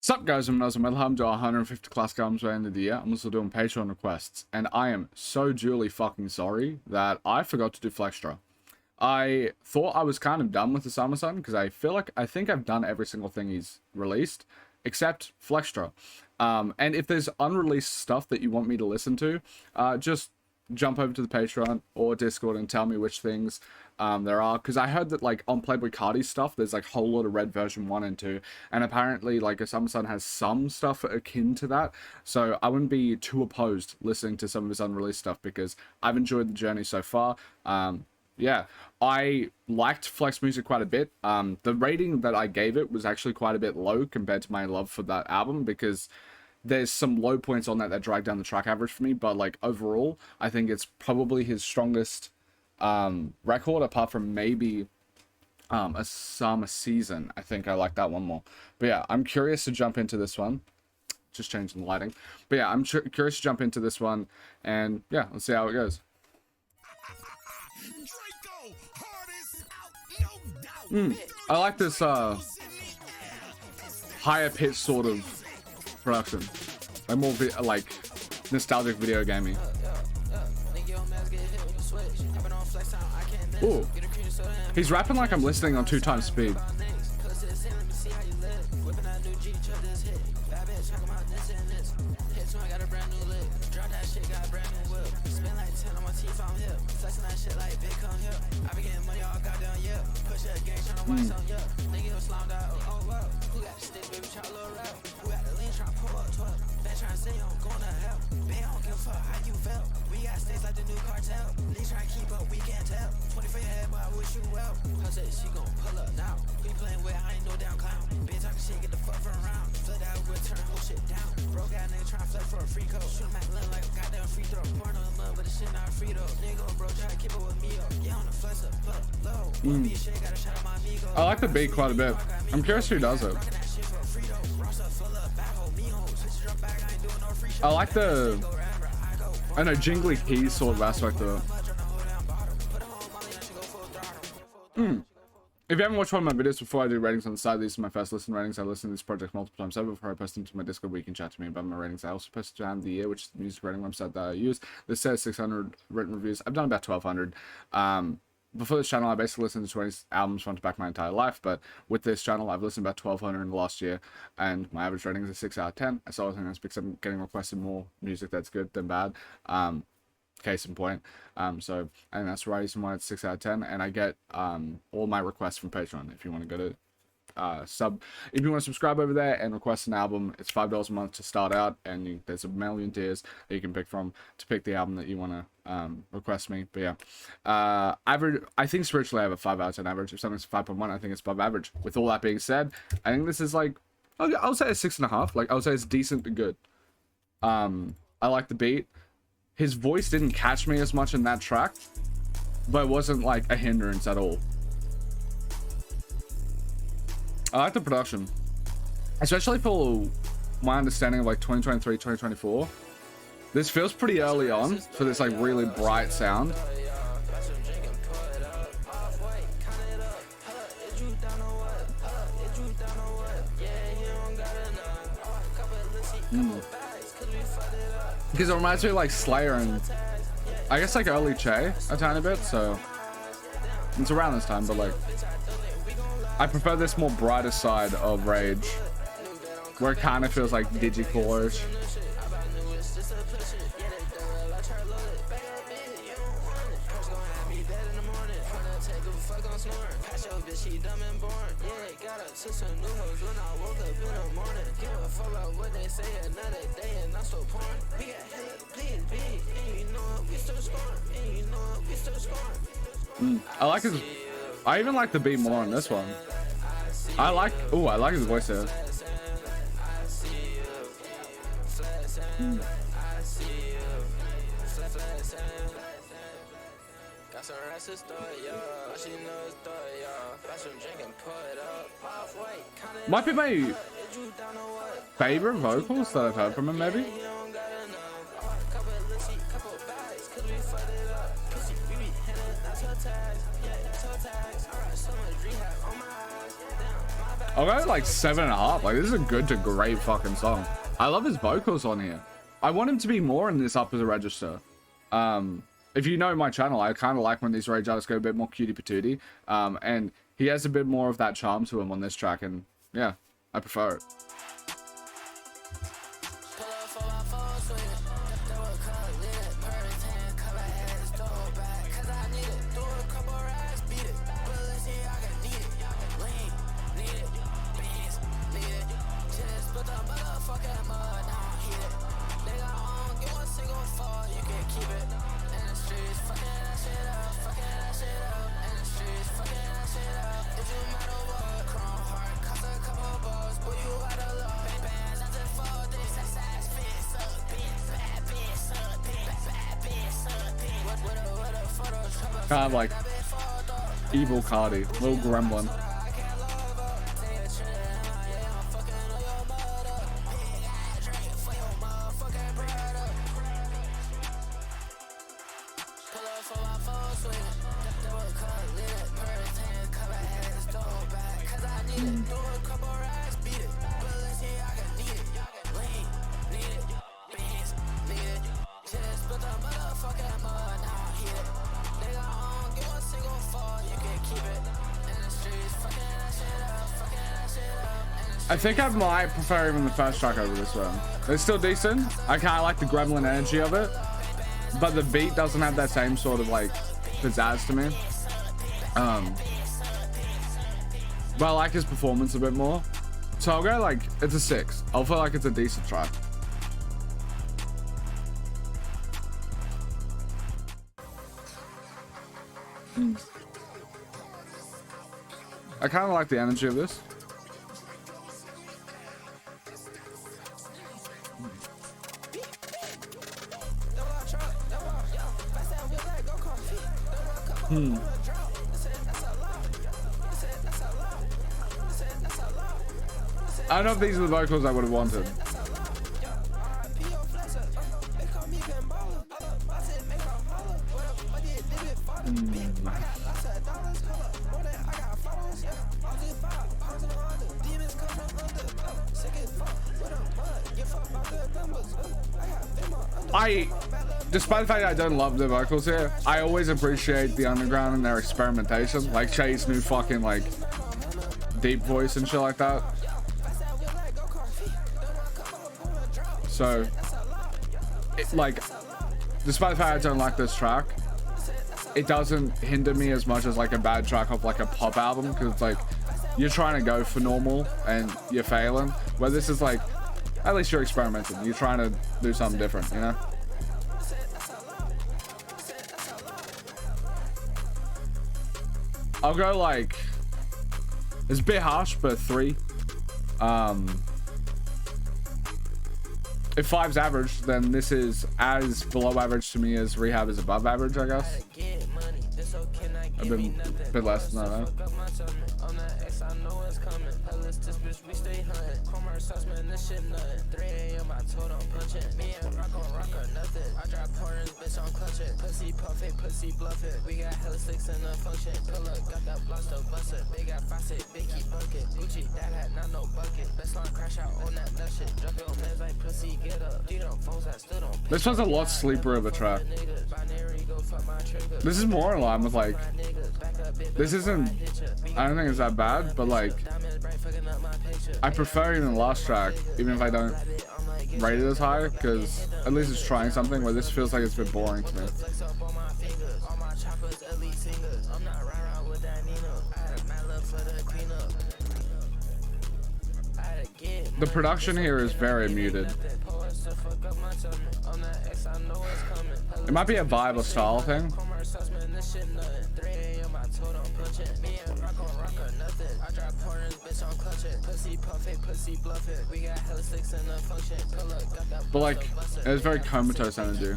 Sup guys, I'm OsamaSon. I'm doing 150 classic albums by the end of the year. I'm also doing Patreon requests, and I am so duly fucking sorry that I forgot to do FLXTRA. I thought I was kind of done with OsamaSon because I think I've done every single thing he's released except FLXTRA. And if there's unreleased stuff that you want me to listen to, just jump over to the Patreon or Discord and tell me which things there are, because I heard that like on Playboy Cardi's stuff there's like a whole lot of Red version 1 and 2, and apparently like OsamaSon has some stuff akin to that, so I wouldn't be too opposed listening to some of his unreleased stuff because I've enjoyed the journey so far. Yeah, I liked Flex music quite a bit. The rating that I gave it was actually quite a bit low compared to my love for that album, because there's some low points on that drag down the track average for me, but like overall I think it's probably his strongest record, apart from maybe a Summer Season. I think I like that one more. But yeah, I'm curious to jump into this one. Just changing the lighting. But yeah, I'm curious to jump into this one, and yeah, let's see how it goes. I like this higher pitch sort of production, like more like nostalgic video gaming. Ooh, he's rapping like I'm listening on 2x speed. I like the beat quite a bit. I'm curious who does it. I like the, I know, jingly keys sort of aspect of it. If you haven't watched one of my videos before, I do ratings on the side. These are my first listen ratings. I listen to this project multiple times over before I post them to my Discord, where you can chat to me about my ratings. I also post to the year, which is the music rating website that I use. This says 600 written reviews. I've done about 1,200. Before this channel, I basically listened to 20 albums front to back my entire life, but with this channel, I've listened to about 1,200 in the last year, and my average rating is a 6 out of 10. I still think that's because I'm getting requested more music that's good than bad. Case in point. So I think that's the reason why it's 6 out of 10, and I get all my requests from Patreon. If you want to go to if you want to subscribe over there and request an album, it's $5 a month to start out, and there's a million tiers that you can pick from to pick the album that you want to request me. But yeah, average, I think spiritually I have a 5 out of 10 average. If something's 5.1, I think it's above average. With all that being said, I think this is like, I'll say a 6.5. Like, I would say it's decent to good. I like the beat. His voice didn't catch me as much in that track, but it wasn't like a hindrance at all. I like the production, especially for my understanding of like 2023, 2024. This feels pretty early on for this like really bright sound. Because it reminds me of like Slayer and I guess like early Che a tiny bit, so it's around this time, but like I prefer this more brighter side of Rage, where it kind of feels like digicore-ish. I like his, I even like the beat more on this one. I like his voice there. Might be my favorite vocals that I've heard from him, maybe. I'll go like 7.5. Like, this is a good to great fucking song. I love his vocals on here. I want him to be more in this upper register. If you know my channel, I kind of like when these rage artists go a bit more cutie patootie. And he has a bit more of that charm to him on this track, and yeah, I prefer it. Kind of like evil Cardi, little gremlin. I think I might prefer even the first track over this one. It's still decent. I kind of like the gremlin energy of it, but the beat doesn't have that same sort of like pizzazz to me. But I like his performance a bit more. So I'll go like, it's a 6. I'll feel like it's a decent track. I kind of like the energy of this. I don't know if these are the vocals I would have wanted. Despite the fact that I don't love the vocals here, I always appreciate the underground and their experimentation. Like Shay's new fucking like deep voice and shit like that. So, like, despite the fact I don't like this track, it doesn't hinder me as much as like a bad track of like a pop album, because it's like you're trying to go for normal and you're failing. Where this is like, at least you're experimenting. You're trying to do something different, you know? I'll go like, it's a bit harsh, but 3. If 5's average, then this is as below average to me as Rehab is above average, I guess. A bit less than that, This one's a lot sleeper of a track. This is more in line with like, this isn't, I don't think it's that bad, but like, I prefer even the last track, even if I don't rate it as high, because at least it's trying something, where this feels like it's a bit boring to me. The production here is very muted. It might be a vibe or style thing. But like, it was very comatose energy.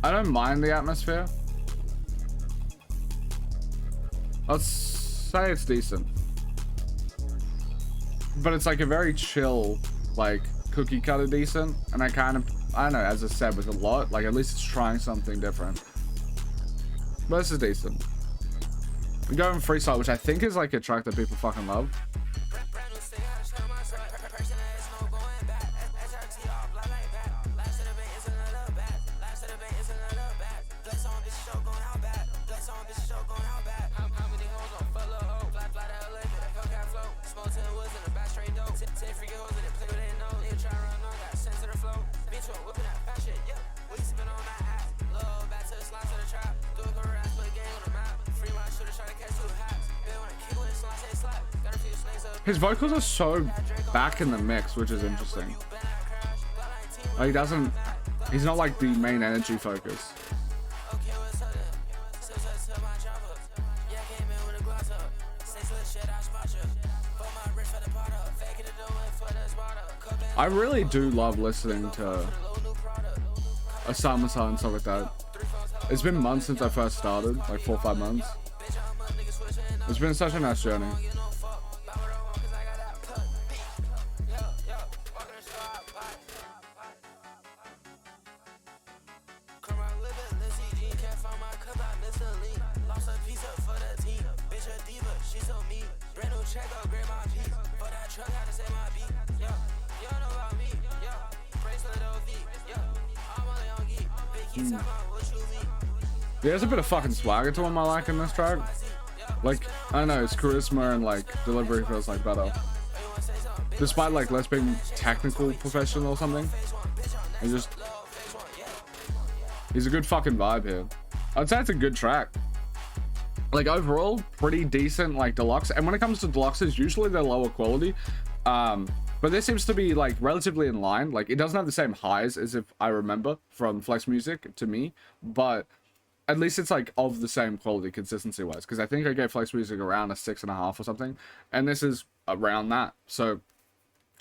I don't mind the atmosphere. Let's say it's decent. But it's like a very chill, like cookie cutter decent. And I kind of I don't know, as I said, with a lot, like, at least it's trying something different. But this is decent. We go in freestyle, which I think is like a track that people fucking love. His vocals are so back in the mix, which is interesting. Like, he's not like the main energy focus. I really do love listening to OsamaSon and stuff like that. It's been months since I first started, like 4 or 5 months. It's been such a nice journey. There's a bit of fucking swagger to him I like in this track. Like, I don't know, his charisma and like delivery feels like better. Despite like less being technical professional or something. He's a good fucking vibe here. I'd say it's a good track. Like overall, pretty decent like deluxe. And when it comes to deluxes, usually they're lower quality. But this seems to be like relatively in line. Like it doesn't have the same highs as if I remember from Flex Music to me, but at least it's like of the same quality consistency wise. Because I think I gave Flex Music around a 6.5 or something, and this is around that. So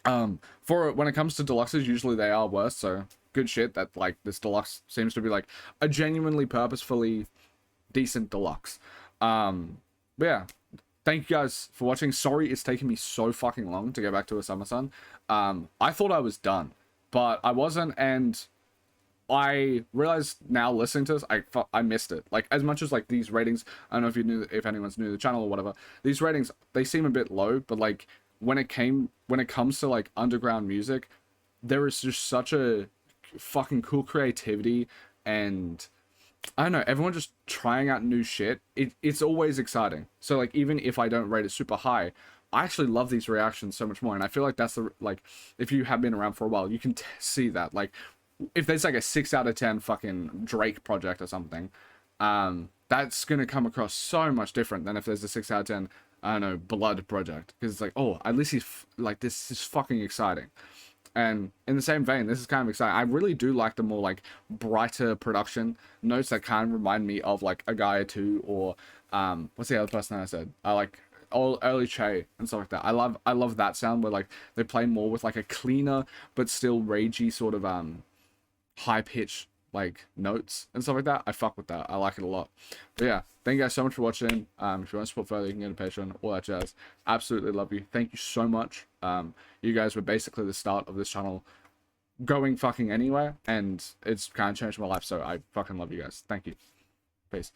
for when it comes to deluxes, usually they are worse. So good shit that like this deluxe seems to be like a genuinely purposefully decent deluxe. But yeah. Thank you guys for watching. Sorry it's taken me so fucking long to get back to OsamaSon. I thought I was done, but I wasn't, and I realized now listening to this, I missed it. Like, as much as like these ratings, I don't know if you knew, if anyone's new to the channel or whatever, these ratings, they seem a bit low, but like when it comes to like underground music, there is just such a fucking cool creativity, and I don't know, everyone just trying out new shit. It's always exciting. So like, even if I don't rate it super high, I actually love these reactions so much more. And I feel like that's the, like, if you have been around for a while, you can see that. Like, if there's like a 6 out of 10 fucking Drake project or something, that's gonna come across so much different than if there's a 6 out of 10, I don't know, Blood project. Because it's like, oh, at least he's like, this is fucking exciting. And in the same vein, this is kind of exciting. I really do like the more like brighter production notes that kind of remind me of like a guy or two, or what's the other person I said? I like early Che and stuff like that. I love that sound where like they play more with like a cleaner but still ragey sort of high pitch like notes and stuff like that. I fuck with that. I like it a lot. But yeah, thank you guys so much for watching. If you want to support further, you can get a Patreon, all that jazz. Absolutely love you. Thank you so much. You guys were basically the start of this channel going fucking anywhere, and it's kind of changed my life, so I fucking love you guys. Thank you. Peace.